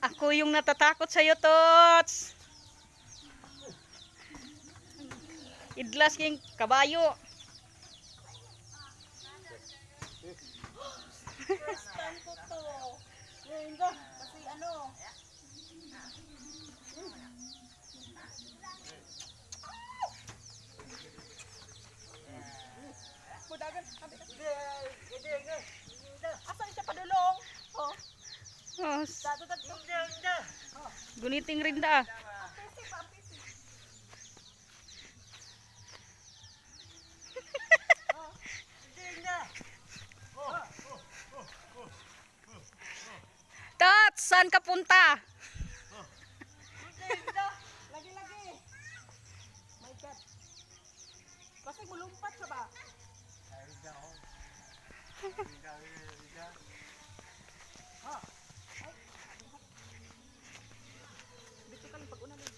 Ako yung natatakot sa'yo, Tots. Idlas king kabayo. First time ko to. Ngayon ba? Kasi ano? Budagan. Asan siya padulong? Oh. Oh, Dato dato. guniting rin da. Pisi pa pisi. Tots, saan ka punta? Lagi lagi. My God. Kasi mulumpat siya ba? Dito ka lang pag-una lang.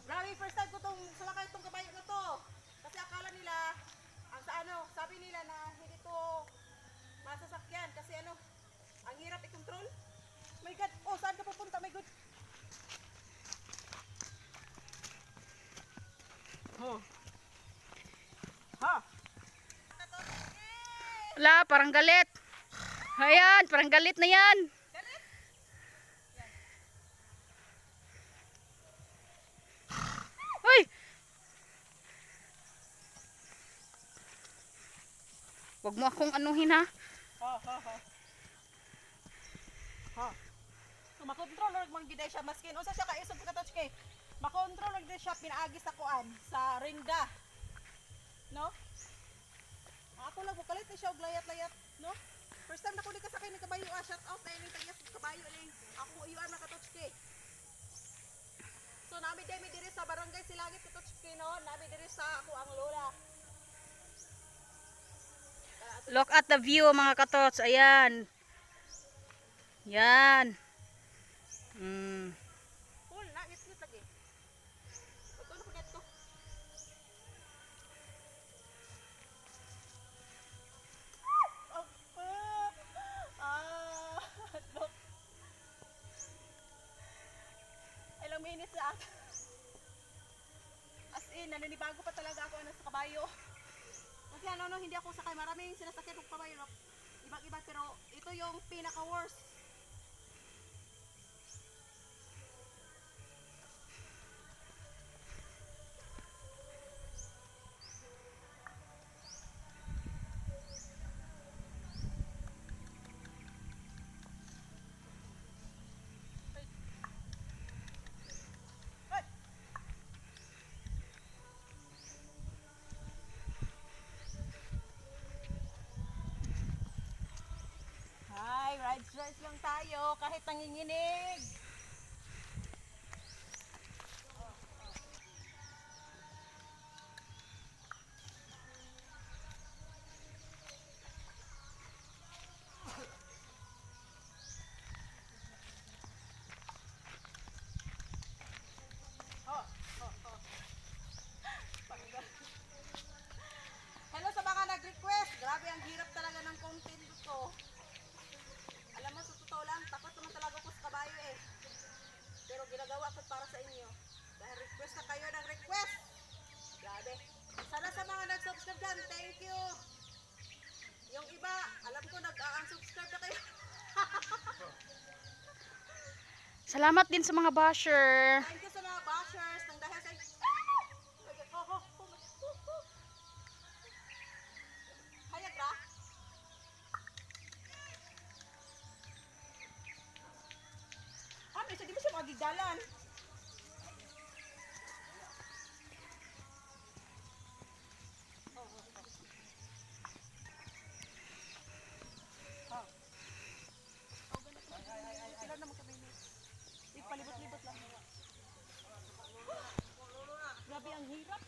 Grabe, first time ko tong salakay itong kabayo na to. Kasi akala nila, ang sa ano, sabi nila na hindi to masasakyan. Kasi ano, ang hirap i-control. My God, oh saan ka pupunta? My God. Oh. Ha? Wala, parang galit. Ayan, parang galit na yan. Galit? Hoy! Huwag mo akong anuhin ha. Ha, ha, ha. Ha. So, makontrol or magbiday siya maskin. Unsa siya kaisog pagkatouch kay. Makontrol or siya pinaagi sa kuan sa rinda. No? Ako lang bukalit na siya og layat-layat, no? First time na ko ni kasakay ng kabayo, shout out na yung tagyas ng kabayo ning ako uyuan na katouch kay. So nami diri sa barangay Silagit katouch kay no, nami diri sa ako ang lola. Look at the view mga katots. Ayan. Yan. Cool na, ngit lagi. Ito na pagat ko. Look. Ilang minutes na ako. As in, naninibago pa talaga ako ano, sa kabayo. Kasi ano, hindi ako sakay. Maraming sinasakyan ng kabayo. No? Ibang-iba, pero ito yung pinaka-worst. Ay! Hi, rides lang tayo kahit nanginginig. Oh, oh, oh. Panggal. Hello sa mga nag-request. Grabe ang hirap talaga ng content ko. Alam mo, sa totoo lang, takot naman talaga ako sa kabayo eh. Pero ginagawa ko para sa inyo. Dahil request na kayo ng request. Grabe. Sana sa mga nag-subscribe dyan, thank you. Yung iba, alam ko nag-unsubscribe na kayo. Salamat din sa mga basher. Thank you sa mga bashers. Nang dahil sa... Hayag ra? Ano siya? Di ba siya magigdalan? Sila na magkabinis. Palibot-libot lang. Grabe ang hirap.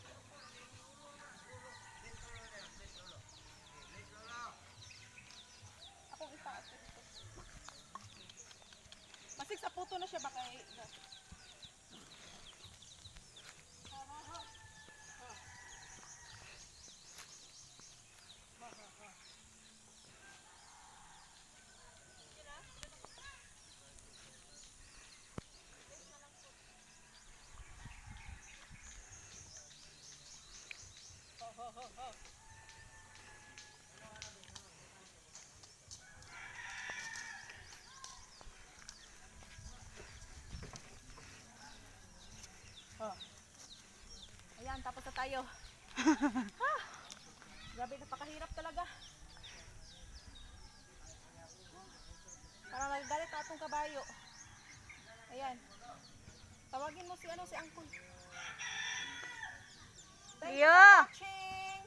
Akong itaas dito. Masig sa puto na siya ba kay... tayo. Grabe, napakahirap talaga. Parang nagagalit na atong kabayo. Ayan. Tawagin mo si Uncle. Thank you Yeah. for watching.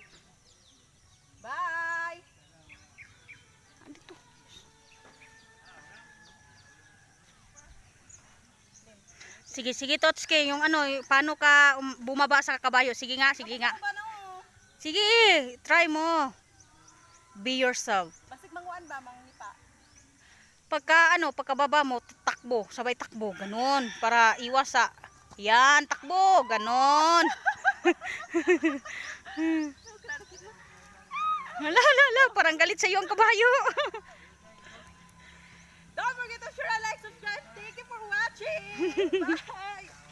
Bye. Andito. Sige, Totske, yung paano ka bumaba sa kabayo? Sige nga. Ano ba no? Sige, try mo. Be yourself. Basig manguan ba, mangipa? Pagkababa mo, takbo, sabay takbo, ganun. Para iwas sa, yan, takbo, ganun. Hala, parang galit sa iyo ang kabayo. Don't forget to share, like, subscribe. Thank you for watching. Bye.